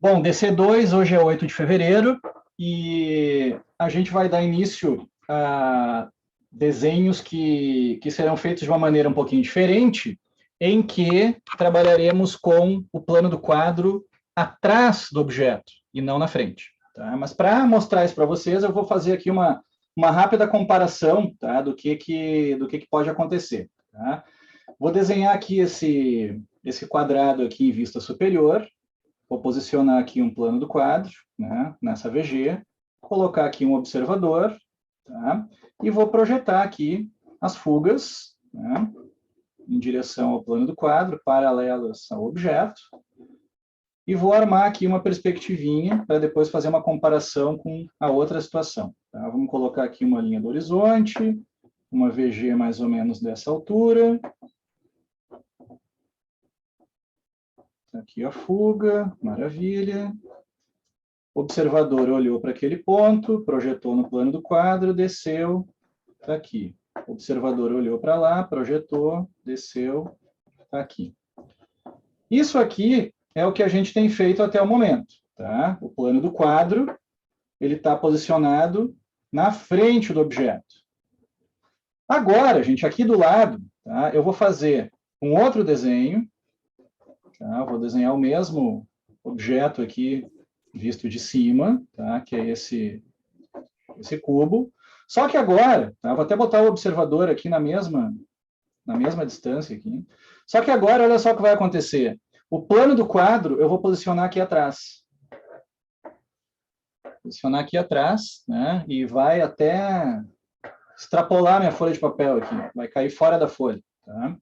Bom, DC2, hoje é 8 de fevereiro, e a gente vai dar início a desenhos que serão feitos de uma maneira um pouquinho diferente, em que trabalharemos com o plano do quadro atrás do objeto, e não na frente. Tá? Mas para mostrar isso para vocês, eu vou fazer aqui uma rápida comparação, tá, do que pode acontecer. Tá? Vou desenhar aqui esse quadrado aqui em vista superior. Vou posicionar aqui um plano do quadro, né, nessa VG, colocar aqui um observador, tá, e vou projetar aqui as fugas, né, em direção ao plano do quadro, paralelas ao objeto, e vou armar aqui uma perspectivinha para depois fazer uma comparação com a outra situação. Tá? Vamos colocar aqui uma linha do horizonte, uma VG mais ou menos dessa altura. Aqui a fuga, maravilha. O observador olhou para aquele ponto, projetou no plano do quadro, desceu, está aqui. O observador olhou para lá, projetou, desceu, está aqui. Isso aqui é o que a gente tem feito até o momento. Tá? O plano do quadro ele está posicionado na frente do objeto. Agora, gente, aqui do lado, tá? Eu vou fazer um outro desenho. Tá? Vou desenhar o mesmo objeto aqui, visto de cima, tá? Que é esse cubo. Só que agora, tá? Vou até botar o observador aqui na mesma distância. Aqui. Só que agora, olha só o que vai acontecer. O plano do quadro eu vou posicionar aqui atrás. Posicionar aqui atrás, né? E vai até extrapolar minha folha de papel aqui. Vai cair fora da folha. Tá?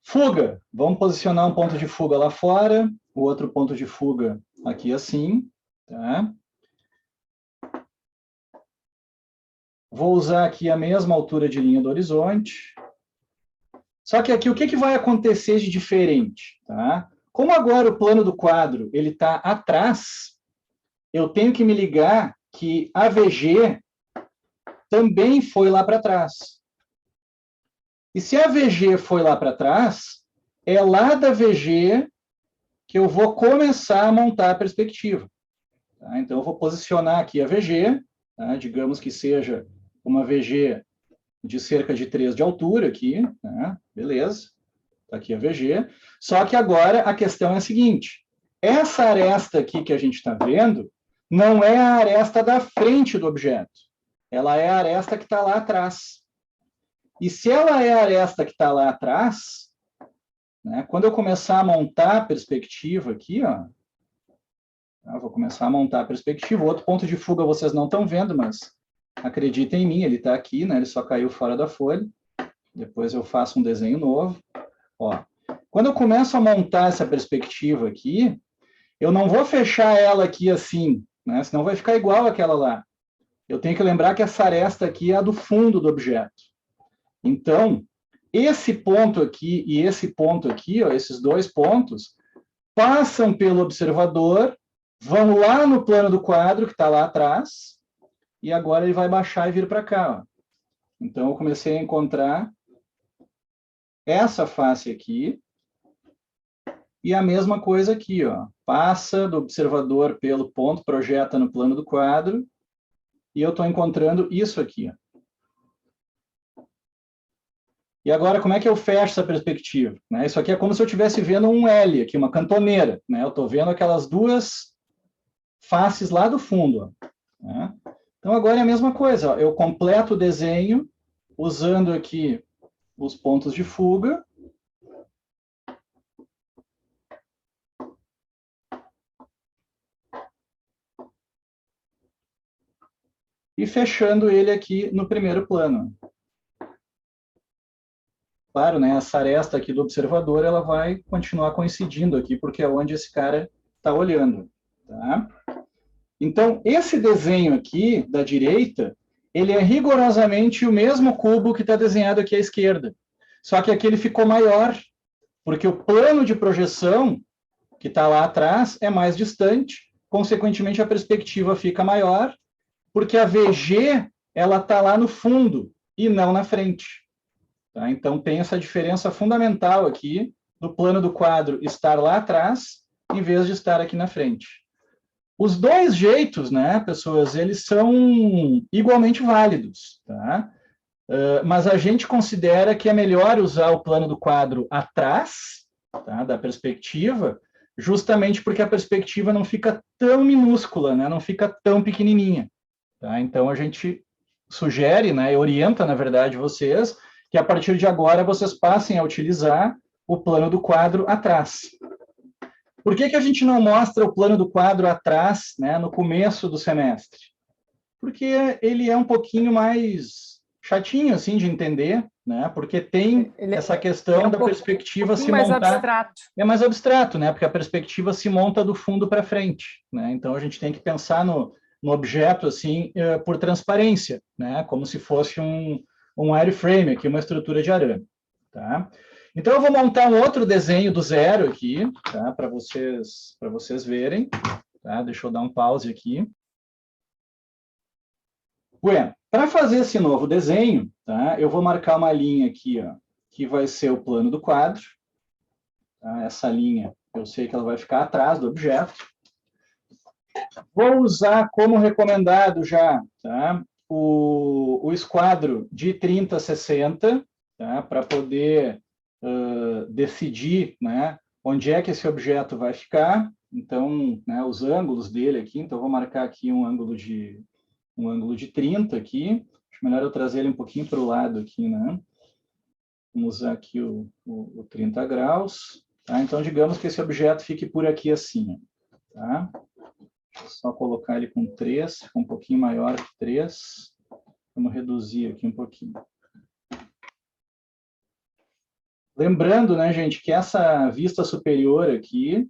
Fuga, vamos posicionar um ponto de fuga lá fora, o outro ponto de fuga aqui assim, tá? Vou usar aqui a mesma altura de linha do horizonte. Só que aqui o que vai acontecer de diferente, tá? Como agora o plano do quadro ele está atrás, eu tenho que me ligar que a VG também foi lá para trás. E se a VG foi lá para trás, é lá da VG que eu vou começar a montar a perspectiva. Tá? Então, eu vou posicionar aqui a VG, tá? Digamos que seja uma VG de cerca de 3 de altura aqui, tá? Beleza, está aqui a VG. Só que agora a questão é a seguinte, essa aresta aqui que a gente está vendo não é a aresta da frente do objeto, ela é a aresta que está lá atrás. E se ela é a aresta que está lá atrás, né, quando eu começar a montar a perspectiva aqui, ó, eu vou começar a montar a perspectiva. O outro ponto de fuga vocês não estão vendo, mas acreditem em mim, ele está aqui, né, ele só caiu fora da folha. Depois eu faço um desenho novo. Ó, quando eu começo a montar essa perspectiva aqui, eu não vou fechar ela aqui assim, né, senão vai ficar igual àquela lá. Eu tenho que lembrar que essa aresta aqui é a do fundo do objeto. Então, esse ponto aqui e esse ponto aqui, ó, esses dois pontos, passam pelo observador, vão lá no plano do quadro, que está lá atrás, e agora ele vai baixar e vir para cá. Ó. Então, eu comecei a encontrar essa face aqui, e a mesma coisa aqui. Ó, passa do observador pelo ponto, projeta no plano do quadro, e eu estou encontrando isso aqui. Ó. E agora, como é que eu fecho essa perspectiva? Né? Isso aqui é como se eu estivesse vendo um L, aqui, uma cantoneira. Né? Eu estou vendo aquelas duas faces lá do fundo. Ó, né? Então, agora é a mesma coisa. Ó. Eu completo o desenho usando aqui os pontos de fuga. E fechando ele aqui no primeiro plano. Claro, né, essa aresta aqui do observador, ela vai continuar coincidindo aqui, porque é onde esse cara está olhando. Tá? Então, esse desenho aqui, da direita, ele é rigorosamente o mesmo cubo que está desenhado aqui à esquerda. Só que aqui ele ficou maior, porque o plano de projeção, que está lá atrás, é mais distante, consequentemente a perspectiva fica maior, porque a VG ela está lá no fundo e não na frente. Tá? Então, tem essa diferença fundamental aqui do plano do quadro estar lá atrás em vez de estar aqui na frente. Os dois jeitos, né, pessoas, eles são igualmente válidos, tá? Mas a gente considera que é melhor usar o plano do quadro atrás, tá, da perspectiva, justamente porque a perspectiva não fica tão minúscula, né, não fica tão pequenininha. Tá? Então, a gente sugere, né, e orienta, na verdade, vocês, que a partir de agora vocês passem a utilizar o plano do quadro atrás. Por que a gente não mostra o plano do quadro atrás, né, no começo do semestre? Porque ele é um pouquinho mais chatinho, assim, de entender, né? Porque tem essa questão da perspectiva se montar... mais abstrato. É mais abstrato, né? Porque a perspectiva se monta do fundo para frente, né? Então, a gente tem que pensar no objeto, assim, por transparência, né? Como se fosse um wireframe, aqui, uma estrutura de arame, tá? Então, eu vou montar um outro desenho do zero aqui, tá? Para vocês verem, tá? Deixa eu dar um pause aqui. Bueno, para fazer esse novo desenho, tá? Eu vou marcar uma linha aqui, ó, que vai ser o plano do quadro. Tá? Essa linha, eu sei que ela vai ficar atrás do objeto. Vou usar como recomendado já, tá? O esquadro de 30 a 60, tá? Para poder decidir, né, onde é que esse objeto vai ficar. Então, né, os ângulos dele aqui, então eu vou marcar aqui um ângulo de 30 aqui. Acho melhor eu trazer ele um pouquinho para o lado aqui, né? Vamos usar aqui o 30 graus. Tá? Então, digamos que esse objeto fique por aqui assim. Tá? Deixa eu só colocar ele com 3, fica um pouquinho maior que 3. Vamos reduzir aqui um pouquinho. Lembrando, né, gente, que essa vista superior aqui,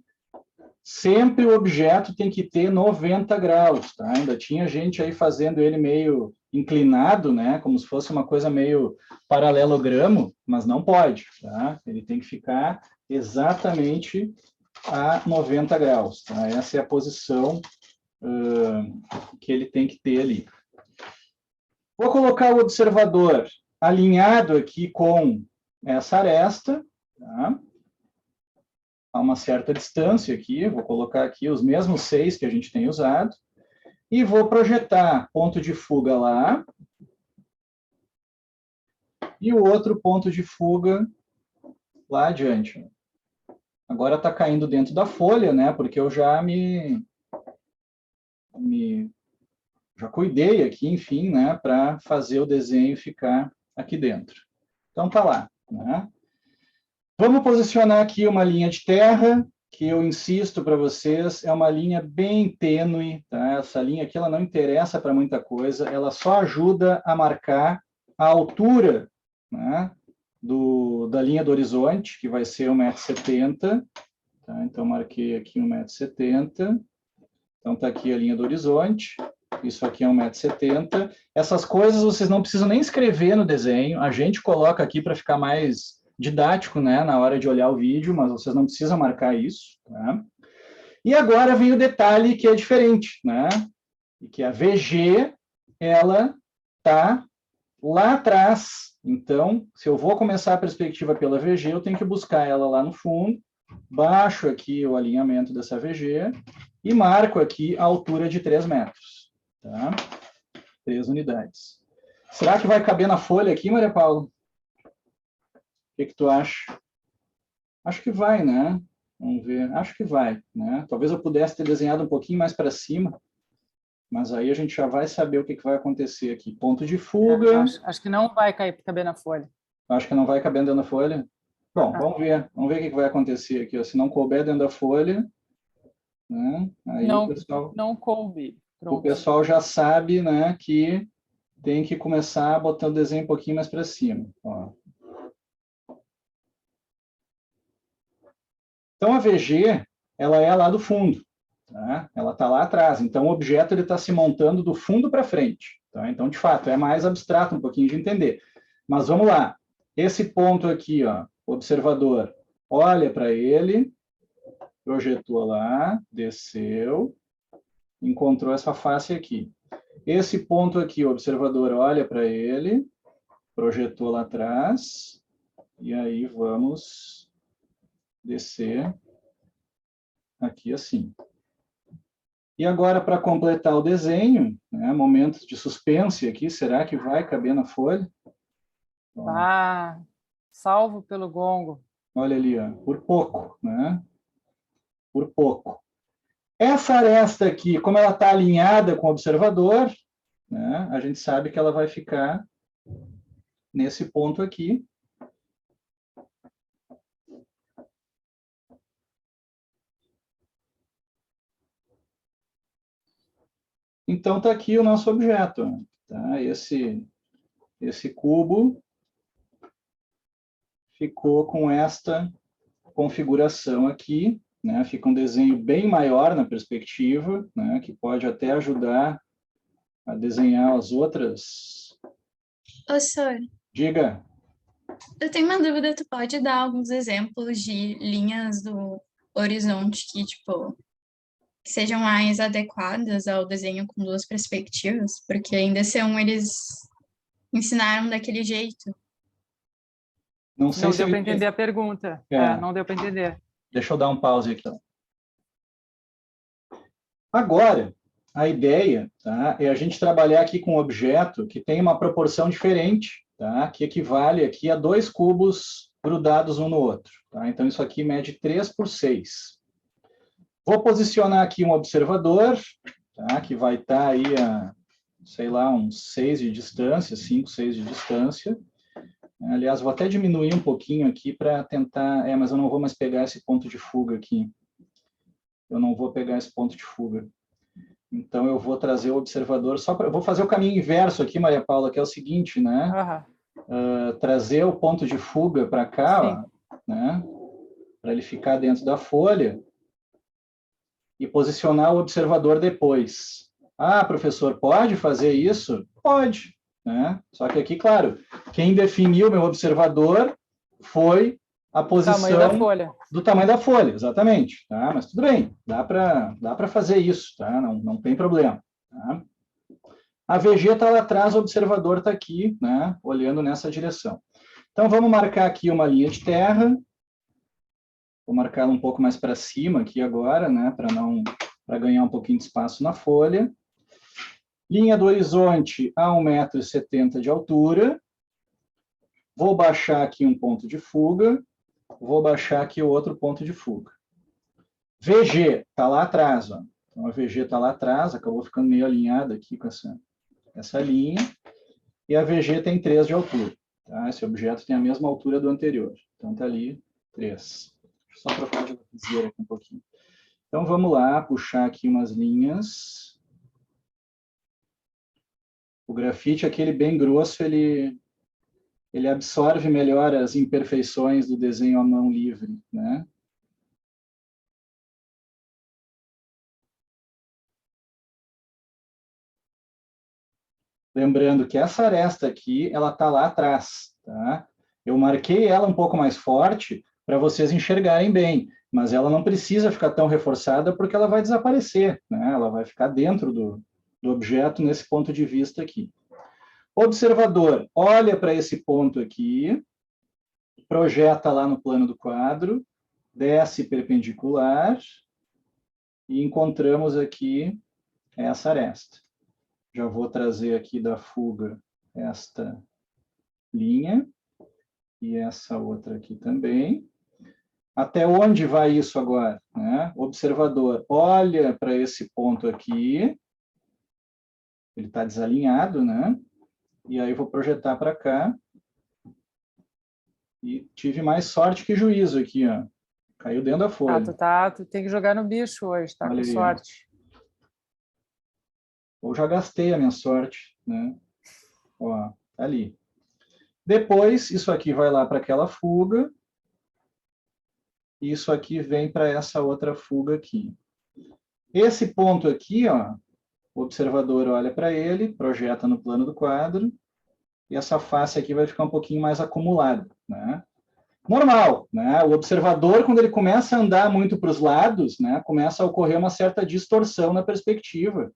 sempre o objeto tem que ter 90 graus, tá? Ainda tinha gente aí fazendo ele meio inclinado, né? Como se fosse uma coisa meio paralelogramo, mas não pode, tá? Ele tem que ficar exatamente a 90 graus, tá? Essa é a posição que ele tem que ter ali. Vou colocar o observador alinhado aqui com essa aresta, tá? A uma certa distância aqui, vou colocar aqui os mesmos 6 que a gente tem usado, e vou projetar ponto de fuga lá, e o outro ponto de fuga lá adiante. Agora está caindo dentro da folha, né, porque eu já já cuidei aqui, enfim, né, para fazer o desenho ficar aqui dentro. Então, tá lá, né? Vamos posicionar aqui uma linha de terra, que eu insisto para vocês, é uma linha bem tênue, tá? Essa linha aqui ela não interessa para muita coisa, ela só ajuda a marcar a altura, né, da linha do horizonte, que vai ser 1,70 m. Tá? Então, marquei aqui 1,70 m. Então, está aqui a linha do horizonte. Isso aqui é 1,70 m. Essas coisas vocês não precisam nem escrever no desenho, a gente coloca aqui para ficar mais didático, né, na hora de olhar o vídeo, mas vocês não precisam marcar isso. Tá? E agora vem o detalhe que é diferente, né? Que a VG, ela está lá atrás. Então, se eu vou começar a perspectiva pela VG, eu tenho que buscar ela lá no fundo, baixo aqui o alinhamento dessa VG e marco aqui a altura de 3 metros. Tá? 3 unidades. Será que vai caber na folha aqui, Maria Paula? O que tu acha? Acho que vai, né? Vamos ver. Acho que vai, né? Talvez eu pudesse ter desenhado um pouquinho mais para cima, mas aí a gente já vai saber o que vai acontecer aqui. Ponto de fuga. Acho que não vai caber na folha. Acho que não vai caber dentro da folha. Bom, vamos ver. Vamos ver o que vai acontecer aqui. Se não couber dentro da folha, né? Aí não coube. Pronto. O pessoal já sabe, né, que tem que começar botando o desenho um pouquinho mais para cima. Ó. Então, a VG, ela é lá do fundo. Tá? Ela está lá atrás. Então, o objeto está se montando do fundo para frente. Tá? Então, de fato, é mais abstrato um pouquinho de entender. Mas vamos lá. Esse ponto aqui, ó, observador, olha para ele, projetou lá, desceu, encontrou essa face aqui. Esse ponto aqui, o observador olha para ele, projetou lá atrás, e aí vamos descer aqui assim. E agora, para completar o desenho, né, momentos de suspense aqui, será que vai caber na folha? Ó, Ah, salvo pelo gongo. olha ali, ó, por pouco, né? Por pouco. Essa aresta aqui, como ela está alinhada com o observador, né, a gente sabe que ela vai ficar nesse ponto aqui. Então, está aqui o nosso objeto. Tá? Esse cubo ficou com esta configuração aqui, né? Fica um desenho bem maior na perspectiva, né? Que pode até ajudar a desenhar as outras. Ô, senhor, Diga. eu tenho uma dúvida, tu pode dar alguns exemplos de linhas do horizonte que, tipo, que sejam mais adequadas ao desenho com duas perspectivas? Porque em DC1 eles ensinaram daquele jeito. Não sei Não se deu eu para entendi. entender a pergunta. É. Não deu para entender. Deixa eu dar um pause aqui. Agora, a ideia, tá, é a gente trabalhar aqui com um objeto que tem uma proporção diferente, tá, que equivale aqui a 2 cubos grudados um no outro. Tá? Então, isso aqui mede 3 por 6. Vou posicionar aqui um observador, tá, que vai estar aí a, sei lá, uns 6 de distância, 5, 6 de distância. Aliás, vou até diminuir um pouquinho aqui para tentar... mas eu não vou mais pegar esse ponto de fuga aqui. Eu não vou pegar esse ponto de fuga. Então, eu vou trazer o observador só para... Vou fazer o caminho inverso aqui, Maria Paula, que é o seguinte, né? Trazer o ponto de fuga para cá, ó, né? Para ele ficar dentro da folha e posicionar o observador depois. Ah, professor, pode fazer isso? Pode, né? Só que aqui, claro, quem definiu meu observador foi a posição do tamanho da folha, exatamente. Tá? Mas tudo bem, dá para fazer isso, tá? Não tem problema. Tá? A VG está lá atrás, o observador está aqui, né? Olhando nessa direção. Então, vamos marcar aqui uma linha de terra. Vou marcar ela um pouco mais para cima aqui agora, né? Para ganhar um pouquinho de espaço na folha. Linha do horizonte a 1,70 m de altura. Vou baixar aqui um ponto de fuga. Vou baixar aqui o outro ponto de fuga. VG está lá atrás. Ó. Então, a VG está lá atrás, acabou ficando meio alinhada aqui com essa linha. E a VG tem 3 de altura. Tá? Esse objeto tem a mesma altura do anterior. Então, está ali 3. Deixa eu só trocar de lapiseira aqui um pouquinho. Então, vamos lá, puxar aqui umas linhas. O grafite, aquele bem grosso, ele absorve melhor as imperfeições do desenho à mão livre, né? Lembrando que essa aresta aqui, ela está lá atrás, tá? Eu marquei ela um pouco mais forte para vocês enxergarem bem, mas ela não precisa ficar tão reforçada porque ela vai desaparecer, né? Ela vai ficar dentro do objeto nesse ponto de vista aqui. Observador, olha para esse ponto aqui, projeta lá no plano do quadro, desce perpendicular e encontramos aqui essa aresta. Já vou trazer aqui da fuga esta linha e essa outra aqui também. Até onde vai isso agora? Né? Observador, olha para esse ponto aqui, ele está desalinhado, né? E aí vou projetar para cá. E tive mais sorte que juízo aqui, ó. Caiu dentro da folha. Tu tem que jogar no bicho hoje, tá? Olha Com aí, sorte. Ou já gastei a minha sorte, né? Ó, tá ali. Depois, isso aqui vai lá para aquela fuga. E isso aqui vem para essa outra fuga aqui. Esse ponto aqui, ó, o observador olha para ele, projeta no plano do quadro, e essa face aqui vai ficar um pouquinho mais acumulada, né? Normal, né? O observador, quando ele começa a andar muito para os lados, né, começa a ocorrer uma certa distorção na perspectiva.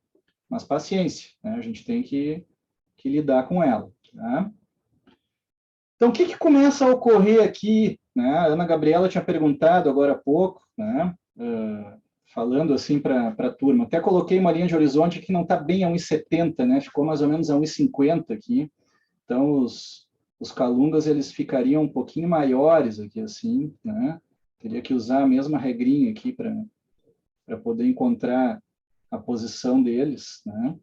Mas paciência, né? A gente tem que lidar com ela. Tá? Então, o que começa a ocorrer aqui? Né? A Ana Gabriela tinha perguntado agora há pouco, né? falando assim para a turma. Até coloquei uma linha de horizonte que não está bem a 1,70, né? Ficou mais ou menos a 1,50 aqui. Então, os calungas, eles ficariam um pouquinho maiores aqui, assim, né? Teria que usar a mesma regrinha aqui para poder encontrar a posição deles, né?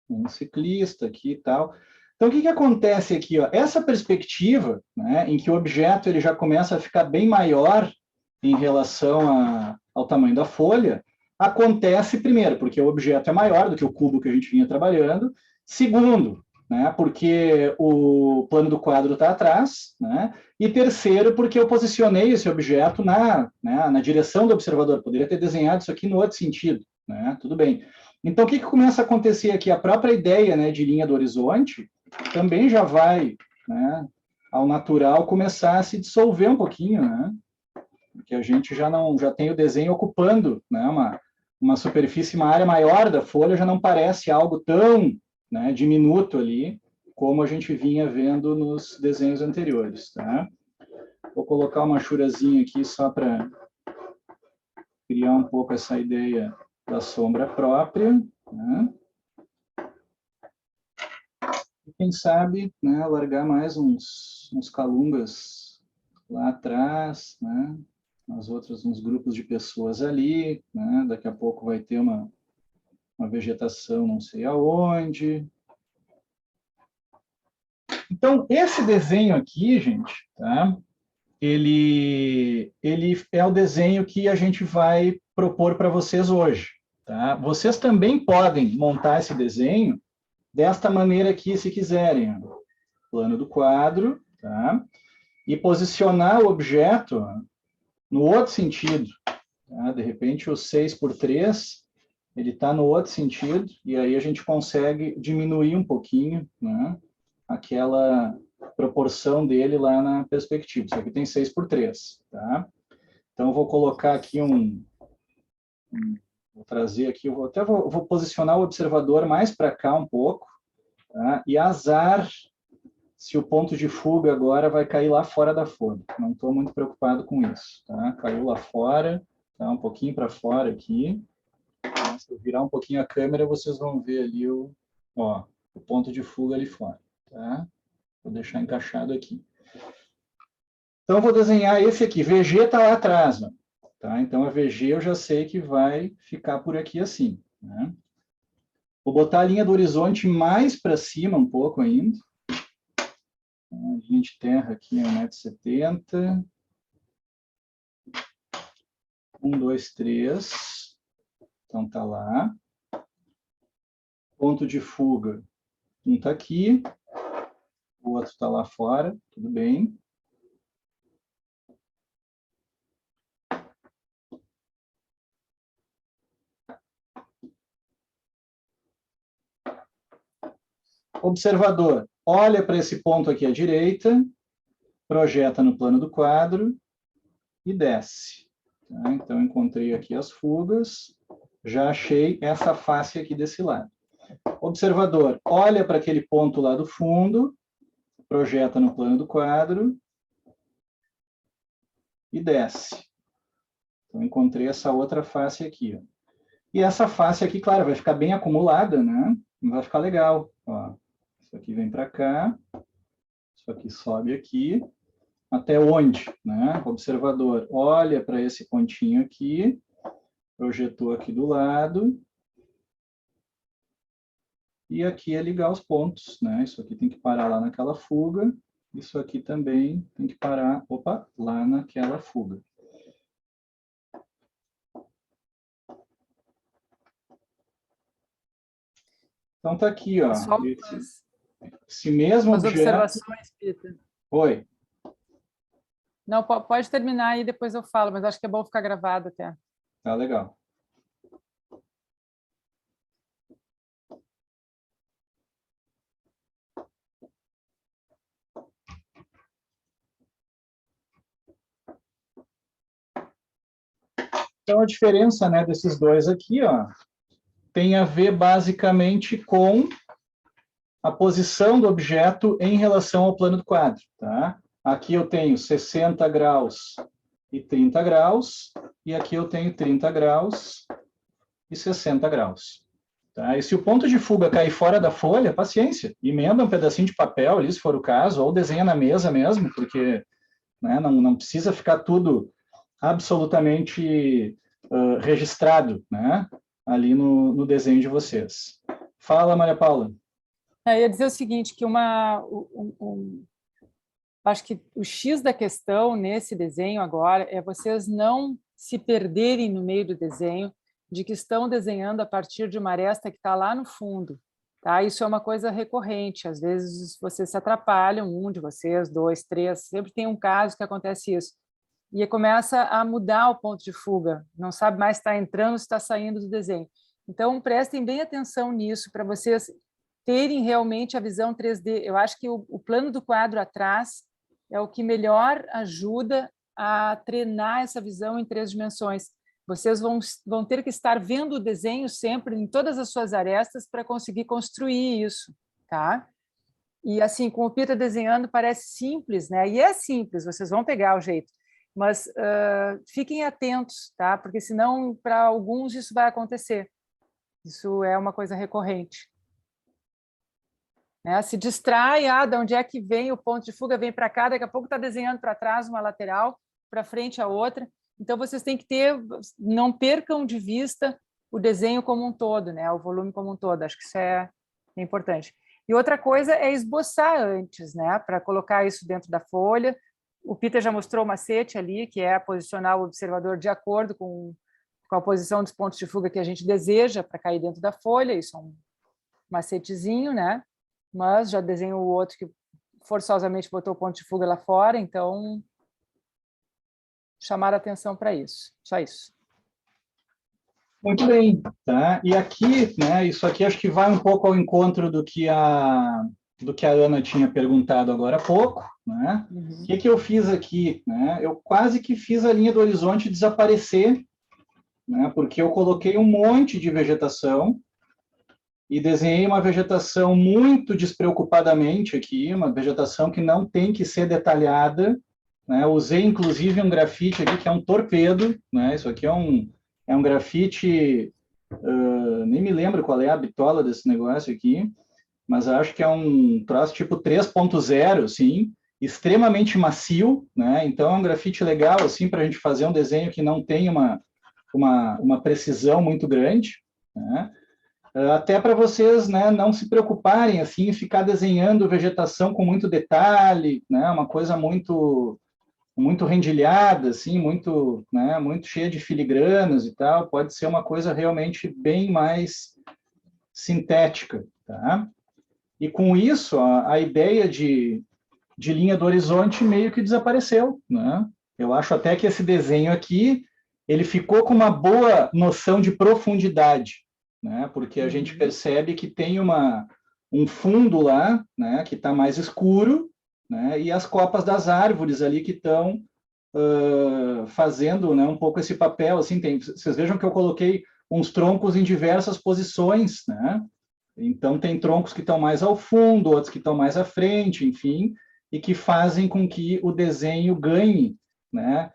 Um ciclista aqui e tal. Então, o que acontece aqui? Ó? Essa perspectiva, né, em que o objeto ele já começa a ficar bem maior em relação ao tamanho da folha, acontece, primeiro, porque o objeto é maior do que o cubo que a gente vinha trabalhando. Segundo, né, porque o plano do quadro está atrás. Né? E terceiro, porque eu posicionei esse objeto na direção do observador. Poderia ter desenhado isso aqui no outro sentido. Né? Tudo bem. Então, o que começa a acontecer aqui? A própria ideia, né, de linha do horizonte também já vai, né, ao natural, começar a se dissolver um pouquinho, né? Porque a gente já tem o desenho ocupando, né, uma superfície, uma área maior da folha, já não parece algo tão, né, diminuto ali, como a gente vinha vendo nos desenhos anteriores. Tá? Vou colocar uma churazinha aqui só para criar um pouco essa ideia da sombra própria. Né? E quem sabe, né, largar mais uns calungas lá atrás, né? Uns grupos de pessoas ali, né? Daqui a pouco vai ter uma vegetação não sei aonde. Então, esse desenho aqui, gente, tá? Ele é o desenho que a gente vai propor para vocês hoje. Tá? Vocês também podem montar esse desenho desta maneira aqui, se quiserem. Plano do quadro, tá? E posicionar o objeto no outro sentido. Tá? De repente, o 6x3, ele está no outro sentido, e aí a gente consegue diminuir um pouquinho, né, aquela proporção dele lá na perspectiva. Isso aqui tem 6x3. Tá? Então, eu vou colocar aqui vou trazer aqui, vou posicionar o observador mais para cá um pouco, tá? E azar se o ponto de fuga agora vai cair lá fora da folha. Não estou muito preocupado com isso. Tá? Caiu lá fora, tá? Um pouquinho para fora aqui. Se eu virar um pouquinho a câmera, vocês vão ver ali o ponto de fuga ali fora. Tá? Vou deixar encaixado aqui. Então, eu vou desenhar esse aqui. VG está lá atrás. Ó. Tá? Então, a VG eu já sei que vai ficar por aqui assim. Né? Vou botar a linha do horizonte mais para cima um pouco ainda. A linha de terra aqui é 1,70 m. 1, 2, 3. Então, tá lá. Ponto de fuga. Um está aqui. O outro está lá fora. Tudo bem. Observador, olha para esse ponto aqui à direita, projeta no plano do quadro e desce. Tá? Então, encontrei aqui as fugas, já achei essa face aqui desse lado. Observador, olha para aquele ponto lá do fundo, projeta no plano do quadro e desce. Então, encontrei essa outra face aqui. Ó. E essa face aqui, claro, vai ficar bem acumulada, né? Vai ficar legal. Ó, isso aqui vem para cá, isso aqui sobe aqui. Até onde? Né? O observador olha para esse pontinho aqui, projetou aqui do lado, e aqui é ligar os pontos. Né? Isso aqui tem que parar lá naquela fuga, isso aqui também tem que parar, lá naquela fuga. Então tá aqui, ó. Pessoal, Esse mesmo as objeto. observações, Peter. Oi. Não, pode terminar e depois eu falo, mas acho que é bom ficar gravado até. Tá legal. Então, a diferença, né, desses dois aqui, ó, tem a ver basicamente com a posição do objeto em relação ao plano do quadro. Tá? Aqui eu tenho 60 graus e 30 graus, e aqui eu tenho 30 graus e 60 graus. Tá? E se o ponto de fuga cair fora da folha, paciência, emenda um pedacinho de papel ali, se for o caso, ou desenha na mesa mesmo, porque, né, não precisa ficar tudo absolutamente registrado, né, ali no desenho de vocês. Fala, Maria Paula. Eu ia dizer o seguinte, que acho que o X da questão nesse desenho agora é vocês não se perderem no meio do desenho de que estão desenhando a partir de uma aresta que está lá no fundo. Tá? Isso é uma coisa recorrente. Às vezes vocês se atrapalham, um de vocês, dois, três, sempre tem um caso que acontece isso. E começa a mudar o ponto de fuga, não sabe mais se está entrando ou se está saindo do desenho. Então, prestem bem atenção nisso para vocês terem realmente a visão 3D. Eu acho que o plano do quadro atrás é o que melhor ajuda a treinar essa visão em 3 dimensões. Vocês vão ter que estar vendo o desenho sempre em todas as suas arestas para conseguir construir isso, tá? E assim, com o Peter desenhando parece simples, né? E é simples, vocês vão pegar o jeito. Mas fiquem atentos, tá? Porque senão para alguns isso vai acontecer. Isso é uma coisa recorrente. Né? Se distrai, de onde é que vem o ponto de fuga, vem para cá, daqui a pouco está desenhando para trás uma lateral, para frente a outra. Então, vocês têm que não percam de vista o desenho como um todo, né? O volume como um todo. Acho que isso é importante. E outra coisa é esboçar antes, né? Para colocar isso dentro da folha. O Peter já mostrou o macete ali, que é posicionar o observador de acordo com a posição dos pontos de fuga que a gente deseja para cair dentro da folha. Isso é um macetezinho, né? Mas já desenho o outro que forçosamente botou o ponto de fuga lá fora, então chamar a atenção para isso. Só isso. Muito bem, tá? E aqui, né, isso aqui acho que vai um pouco ao encontro do que a Ana tinha perguntado agora há pouco, né? Uhum. O que eu fiz aqui, né? Eu quase que fiz a linha do horizonte desaparecer, né? Porque eu coloquei um monte de vegetação e desenhei uma vegetação muito despreocupadamente aqui, uma vegetação que não tem que ser detalhada, né? Usei, inclusive, um grafite aqui, que é um torpedo, né? Isso aqui é um grafite, nem me lembro qual é a bitola desse negócio aqui, mas acho que é um troço tipo 3.0, assim, extremamente macio, né? Então, é um grafite legal, assim, para a gente fazer um desenho que não tem uma precisão muito grande, né? Até para vocês, né, não se preocuparem assim, em ficar desenhando vegetação com muito detalhe, né, uma coisa muito rendilhada, assim, muito, né, muito cheia de filigranas e tal, pode ser uma coisa realmente bem mais sintética, tá? E com isso, a ideia de linha do horizonte meio que desapareceu, né? Eu acho até que esse desenho aqui, ele ficou com uma boa noção de profundidade, né? Porque a gente percebe que tem um fundo lá, né, que está mais escuro, né, e as copas das árvores ali que estão fazendo, né, um pouco esse papel. Assim, vocês vejam que eu coloquei uns troncos em diversas posições, né? Então, tem troncos que estão mais ao fundo, outros que estão mais à frente, enfim, e que fazem com que o desenho ganhe, né,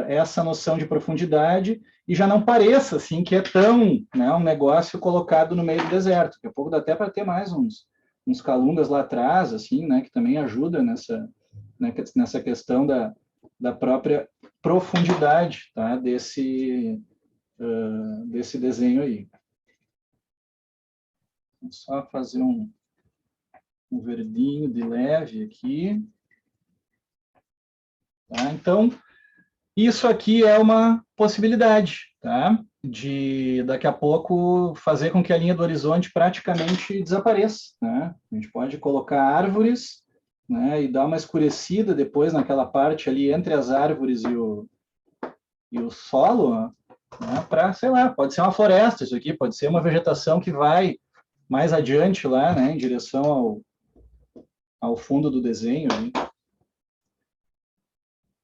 essa noção de profundidade e já não pareça assim que é tão, né, um negócio colocado no meio do deserto. Daqui a pouco dá até para ter mais uns calungas lá atrás, assim, né, que também ajuda nessa questão da própria profundidade, tá, desse desenho aí. Vou só fazer um verdinho de leve aqui. Tá? Então, isso aqui é uma possibilidade, tá? De daqui a pouco fazer com que a linha do horizonte praticamente desapareça, né? A gente pode colocar árvores, né, e dar uma escurecida depois naquela parte ali entre as árvores e o solo, né, para, sei lá, pode ser uma floresta isso aqui, pode ser uma vegetação que vai mais adiante lá, né, em direção ao fundo do desenho. Né?